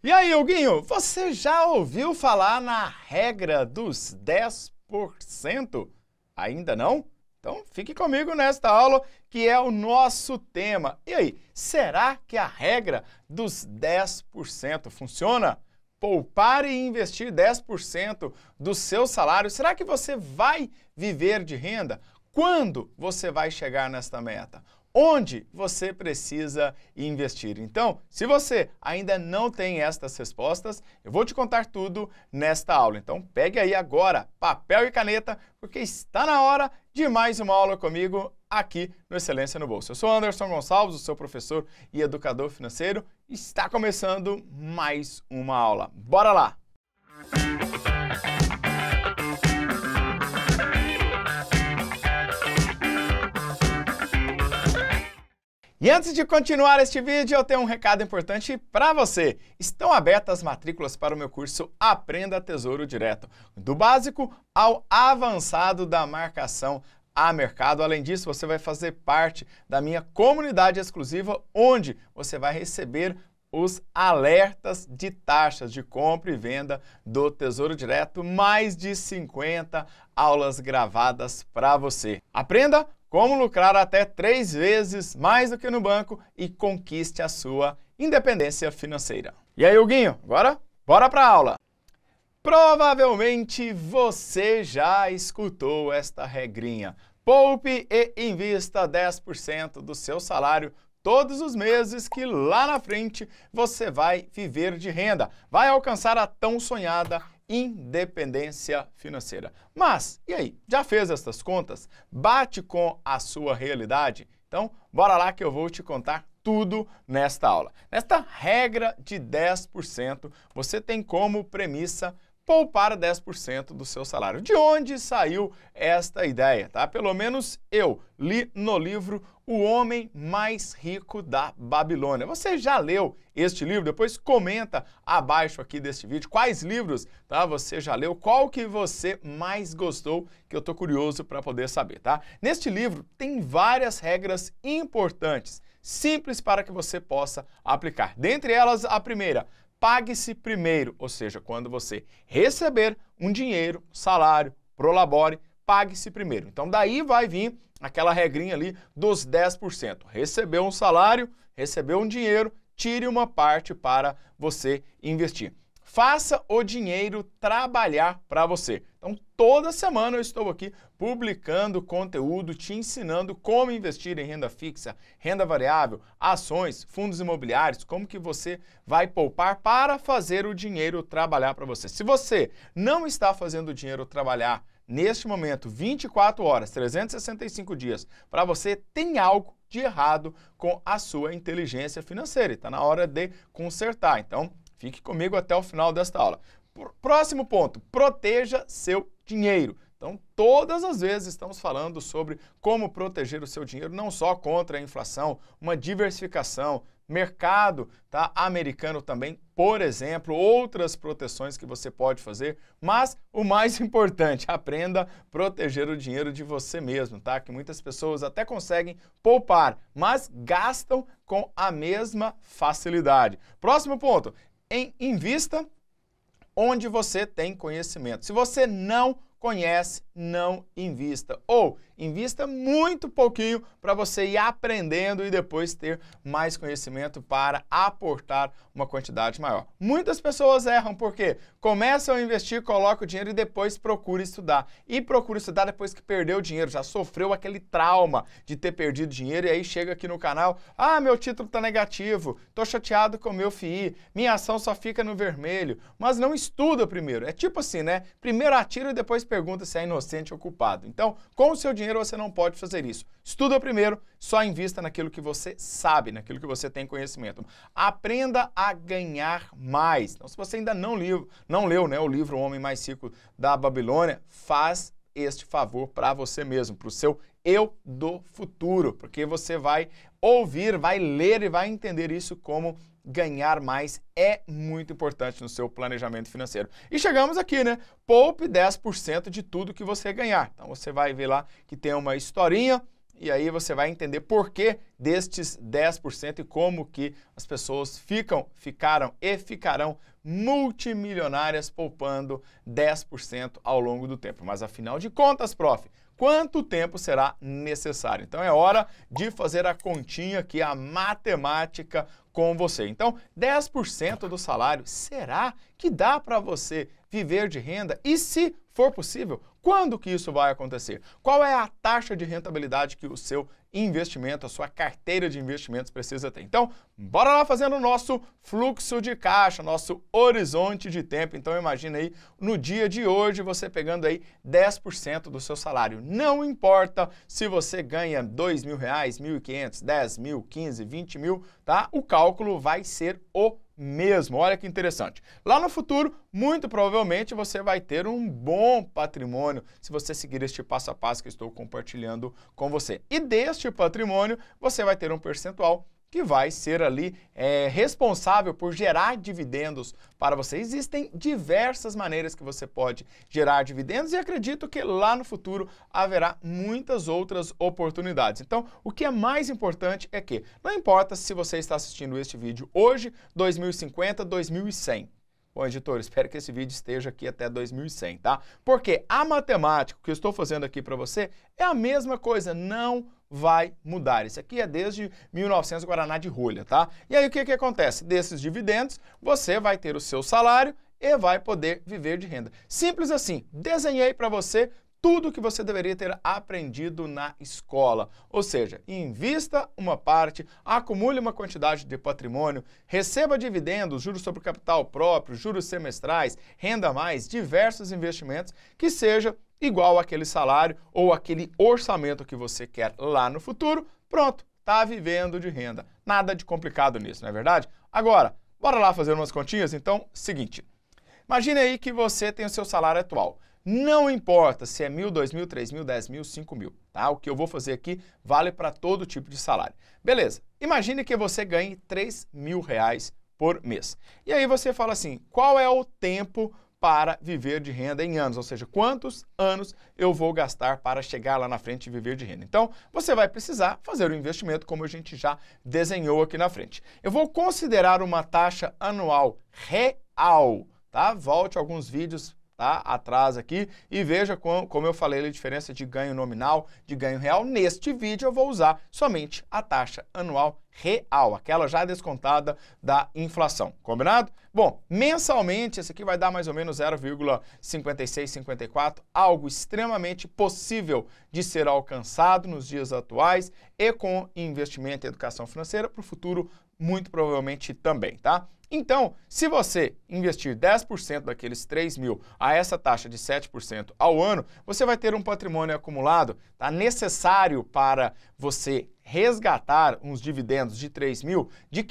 E aí, Huguinho, você já ouviu falar na regra dos 10%? Ainda não? Então fique comigo nesta aula que é o nosso tema. E aí, será que a regra dos 10% funciona? Poupar e investir 10% do seu salário, será que você vai viver de renda? Quando você vai chegar nesta meta? Onde você precisa investir? Então, se você ainda não tem estas respostas, eu vou te contar tudo nesta aula. Então, pegue aí agora papel e caneta, porque está na hora de mais uma aula comigo aqui no Excelência no Bolso. Eu sou Anderson Gonçalves, o seu professor e educador financeiro, e está começando mais uma aula. Bora lá! E antes de continuar este vídeo, eu tenho um recado importante para você. Estão abertas as matrículas para o meu curso Aprenda Tesouro Direto, do básico ao avançado da marcação a mercado. Além disso, você vai fazer parte da minha comunidade exclusiva, onde você vai receber os alertas de taxas de compra e venda do Tesouro Direto, mais de 50 aulas gravadas para você. Aprenda como lucrar até 3 vezes mais do que no banco e conquiste a sua independência financeira. E aí, Huguinho, agora bora para a aula! Provavelmente você já escutou esta regrinha. Poupe e invista 10% do seu salário todos os meses, que lá na frente você vai viver de renda, vai alcançar a tão sonhada independência financeira. Mas, e aí, já fez essas contas? Bate com a sua realidade? Então, bora lá que eu vou te contar tudo nesta aula. Nesta regra de 10%, você tem como premissa poupar 10% do seu salário. De onde saiu esta ideia, tá? Pelo menos eu li no livro O Homem Mais Rico da Babilônia. Você já leu este livro? Depois comenta abaixo aqui deste vídeo quais livros, tá? Você já leu, qual que você mais gostou, que eu tô curioso para poder saber, tá? Neste livro tem várias regras importantes, simples para que você possa aplicar. Dentre elas, a primeira: pague-se primeiro, ou seja, quando você receber um dinheiro, salário, prolabore, pague-se primeiro. Então daí vai vir aquela regrinha ali dos 10%. Recebeu um salário, recebeu um dinheiro, tire uma parte para você investir. Faça o dinheiro trabalhar para você. Então, toda semana eu estou aqui publicando conteúdo, te ensinando como investir em renda fixa, renda variável, ações, fundos imobiliários, como que você vai poupar para fazer o dinheiro trabalhar para você. Se você não está fazendo o dinheiro trabalhar neste momento, 24 horas, 365 dias, para você, tem algo de errado com a sua inteligência financeira. Está na hora de consertar. Então, fique comigo até o final desta aula. Próximo ponto: proteja seu dinheiro. Então, todas as vezes estamos falando sobre como proteger o seu dinheiro, não só contra a inflação, uma diversificação, mercado, tá, americano também, por exemplo, outras proteções que você pode fazer, mas o mais importante, aprenda a proteger o dinheiro de você mesmo, tá? Que muitas pessoas até conseguem poupar, mas gastam com a mesma facilidade. Próximo ponto: invista onde você tem conhecimento. Se você não conhece, não invista. Ou invista muito pouquinho para você ir aprendendo e depois ter mais conhecimento para aportar uma quantidade maior. Muitas pessoas erram porque começam a investir, colocam o dinheiro e depois procura estudar. E procura estudar depois que perdeu o dinheiro, já sofreu aquele trauma de ter perdido dinheiro e aí chega aqui no canal: ah, meu título está negativo, estou chateado com o meu FII, minha ação só fica no vermelho. Mas não estuda primeiro. É tipo assim, né? Primeiro atira e depois pergunta se é inocente ou culpado. Então, com o seu dinheiro você não pode fazer isso. Estuda primeiro, só invista naquilo que você sabe, naquilo que você tem conhecimento. Aprenda a ganhar mais. Então, se você ainda não leu, né, o livro O Homem Mais Rico da Babilônia, faz este favor para você mesmo, para o seu eu do futuro, porque você vai ouvir, vai ler e vai entender isso como ganhar mais é muito importante no seu planejamento financeiro. E chegamos aqui, né? Poupe 10% de tudo que você ganhar. Então você vai ver lá que tem uma historinha E aí você vai entender por que destes 10% e como que as pessoas ficaram e ficarão multimilionárias poupando 10% ao longo do tempo. Mas afinal de contas, prof, quanto tempo será necessário? Então é hora de fazer a continha aqui, a matemática com você. Então, 10% do salário, será que dá para você viver de renda? E se for possível, quando que isso vai acontecer? Qual é a taxa de rentabilidade que o seu investimento, a sua carteira de investimentos precisa ter? Então, bora lá fazendo o nosso fluxo de caixa, nosso horizonte de tempo. Então, imagine aí, no dia de hoje, você pegando aí 10% do seu salário. Não importa se você ganha R$2.000, R$1.500, 10 mil, 15, 20 mil, tá? O cálculo vai ser o mesmo. Olha que interessante. Lá no futuro, muito provavelmente você vai ter um bom patrimônio se você seguir este passo a passo que estou compartilhando com você. E deste patrimônio, você vai ter um percentual que vai ser ali responsável por gerar dividendos para você. Existem diversas maneiras que você pode gerar dividendos e acredito que lá no futuro haverá muitas outras oportunidades. Então, o que é mais importante é que não importa se você está assistindo este vídeo hoje, 2050, 2100. Bom, editor, espero que esse vídeo esteja aqui até 2100, tá? Porque a matemática que eu estou fazendo aqui para você é a mesma coisa, não vai mudar. Isso aqui é desde 1900 Guaraná de rolha, tá? E aí o que acontece? Desses dividendos, você vai ter o seu salário e vai poder viver de renda. Simples assim, desenhei para você tudo o que você deveria ter aprendido na escola. Ou seja, invista uma parte, acumule uma quantidade de patrimônio, receba dividendos, juros sobre capital próprio, juros semestrais, renda a mais, diversos investimentos que seja igual àquele salário ou aquele orçamento que você quer lá no futuro. Pronto, está vivendo de renda. Nada de complicado nisso, não é verdade? Agora, bora lá fazer umas continhas? Então, seguinte, imagine aí que você tem o seu salário atual. Não importa se é 1.000, 2.000, 3.000, 10.000, 5.000, tá? O que eu vou fazer aqui vale para todo tipo de salário. Beleza, imagine que você ganhe R$3.000 por mês. E aí você fala assim, qual é o tempo para viver de renda em anos? Ou seja, quantos anos eu vou gastar para chegar lá na frente e viver de renda? Então, você vai precisar fazer o investimento como a gente já desenhou aqui na frente. Eu vou considerar uma taxa anual real, tá? Volte alguns vídeos atrás aqui e veja como eu falei a diferença de ganho nominal, de ganho real. Neste vídeo eu vou usar somente a taxa anual real, aquela já descontada da inflação, combinado? Bom, mensalmente esse aqui vai dar mais ou menos 0,5654, algo extremamente possível de ser alcançado nos dias atuais e com investimento em educação financeira para o futuro muito provavelmente também, tá? Então, se você investir 10% daqueles 3.000 a essa taxa de 7% ao ano, você vai ter um patrimônio acumulado, tá, necessário para você resgatar uns dividendos de 3.000 de R$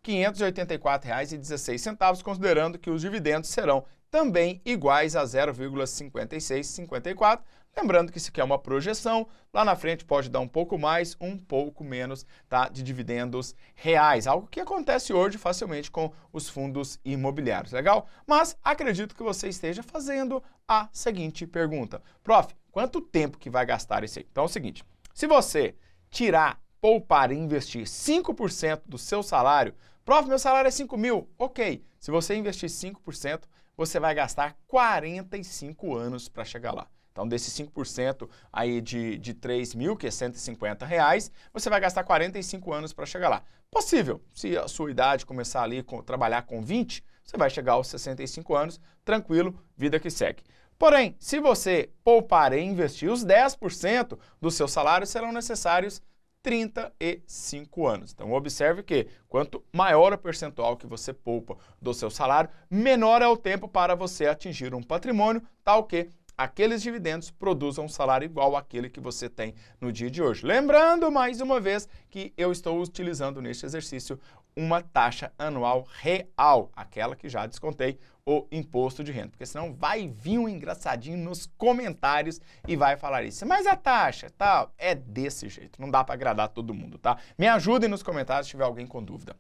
530.584,16, considerando que os dividendos serão também iguais a 0,5654. Lembrando que isso aqui é uma projeção, lá na frente pode dar um pouco mais, um pouco menos, tá, de dividendos reais, algo que acontece hoje facilmente com os fundos imobiliários, legal? Mas acredito que você esteja fazendo a seguinte pergunta. Prof, quanto tempo que vai gastar isso aí? Então é o seguinte, se você tirar, poupar e investir 5% do seu salário, prof, meu salário é 5.000, ok, se você investir 5%, você vai gastar 45 anos para chegar lá. Então, desses 5% aí de 3.000, que é R$150, você vai gastar 45 anos para chegar lá. Possível, se a sua idade começar ali, trabalhar com 20, você vai chegar aos 65 anos, tranquilo, vida que segue. Porém, se você poupar e investir os 10% do seu salário, serão necessários 35 anos. Então, observe que quanto maior o percentual que você poupa do seu salário, menor é o tempo para você atingir um patrimônio, tal que aqueles dividendos produzam um salário igual àquele que você tem no dia de hoje. Lembrando, mais uma vez, que eu estou utilizando neste exercício uma taxa anual real, aquela que já descontei o imposto de renda, porque senão vai vir um engraçadinho nos comentários e vai falar isso. Mas a taxa, tal, é desse jeito, não dá para agradar todo mundo, tá? Me ajudem nos comentários se tiver alguém com dúvida.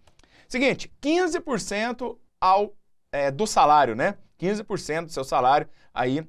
Seguinte, 15% do salário, né? 15% do seu salário aí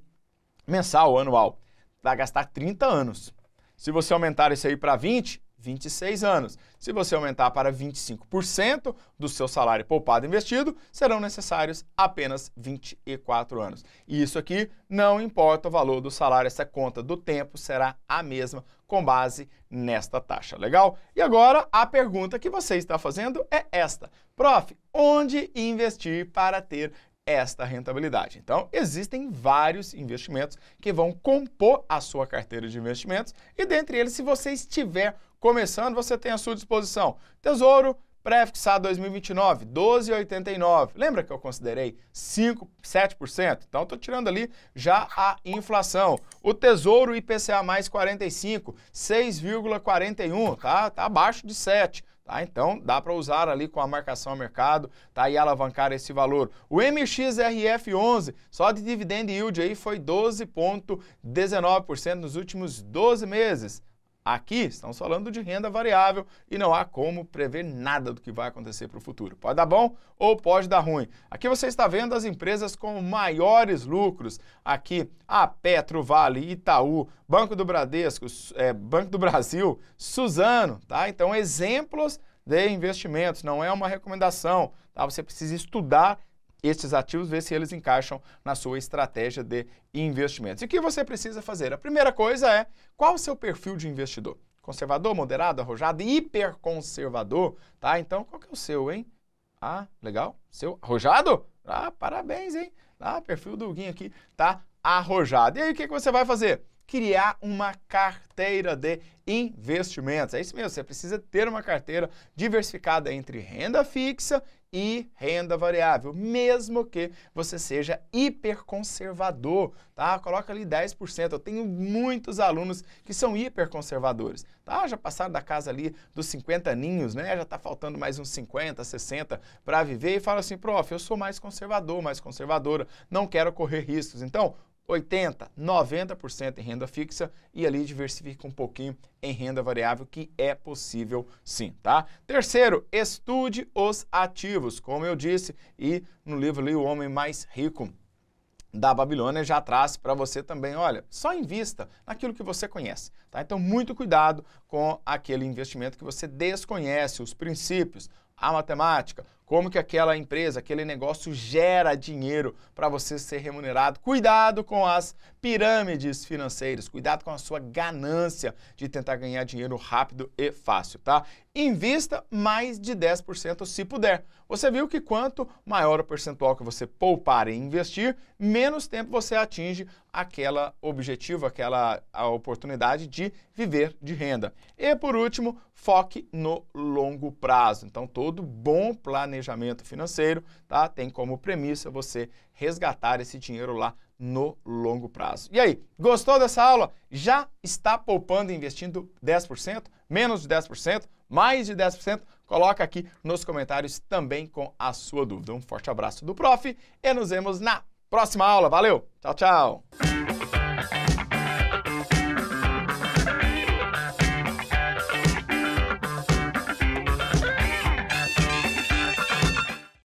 mensal, anual, vai gastar 30 anos. Se você aumentar isso aí para 20, 26 anos. Se você aumentar para 25% do seu salário poupado e investido, serão necessários apenas 24 anos. E isso aqui não importa o valor do salário, essa conta do tempo será a mesma com base nesta taxa, legal? E agora a pergunta que você está fazendo é esta: prof, onde investir para ter esta rentabilidade? Então, existem vários investimentos que vão compor a sua carteira de investimentos e dentre eles, se você estiver começando, você tem à sua disposição Tesouro Pré-fixado 2029, 12,89. Lembra que eu considerei 7%? Então, estou tirando ali já a inflação. O Tesouro IPCA mais 45, 6,41, tá? Tá abaixo de 7. Tá? Então, dá para usar ali com a marcação ao mercado, tá? E alavancar esse valor. O MXRF11, só de dividend yield aí foi 12,19% nos últimos 12 meses. Aqui estamos falando de renda variável e não há como prever nada do que vai acontecer para o futuro. Pode dar bom ou pode dar ruim. Aqui você está vendo as empresas com maiores lucros. Aqui a Petro, Vale, Itaú, Banco do Bradesco, Banco do Brasil, Suzano, tá? Então exemplos de investimentos, não é uma recomendação, tá? Você precisa estudar estes ativos, ver se eles encaixam na sua estratégia de investimentos. E o que você precisa fazer? A primeira coisa é, qual o seu perfil de investidor? Conservador, moderado, arrojado, hiperconservador, tá? Então, qual que é o seu, hein? Ah, legal. Seu arrojado? Ah, parabéns, hein? Ah, perfil do Huguinho aqui tá arrojado. E aí, o que você vai fazer? Criar uma carteira de investimentos. É isso mesmo, você precisa ter uma carteira diversificada entre renda fixa e renda variável, mesmo que você seja hiperconservador, tá? Coloca ali 10%. Eu tenho muitos alunos que são hiperconservadores, tá? Já passaram da casa ali dos 50 aninhos, né? Já tá faltando mais uns 50, 60 para viver e fala assim, prof, eu sou mais conservador, mais conservadora, não quero correr riscos. Então, 80%, 90% em renda fixa e ali diversifica um pouquinho em renda variável, que é possível sim, tá? Terceiro, estude os ativos, como eu disse, e no livro ali, O Homem Mais Rico da Babilônia já traz para você também, olha, só invista naquilo que você conhece, tá? Então, muito cuidado com aquele investimento que você desconhece, os princípios, a matemática, como que aquela empresa, aquele negócio gera dinheiro para você ser remunerado. Cuidado com as pirâmides financeiras, cuidado com a sua ganância de tentar ganhar dinheiro rápido e fácil, tá? Invista mais de 10% se puder. Você viu que quanto maior o percentual que você poupar e investir, menos tempo você atinge aquela objetivo, a oportunidade de viver de renda. E por último, foque no longo prazo. Então, todo bom planejamento financeiro, tá? Tem como premissa você resgatar esse dinheiro lá no longo prazo. E aí, gostou dessa aula? Já está poupando e investindo 10%? Menos de 10%? Mais de 10%? Coloca aqui nos comentários também com a sua dúvida. Um forte abraço do prof e nos vemos na próxima aula. Valeu! Tchau, tchau!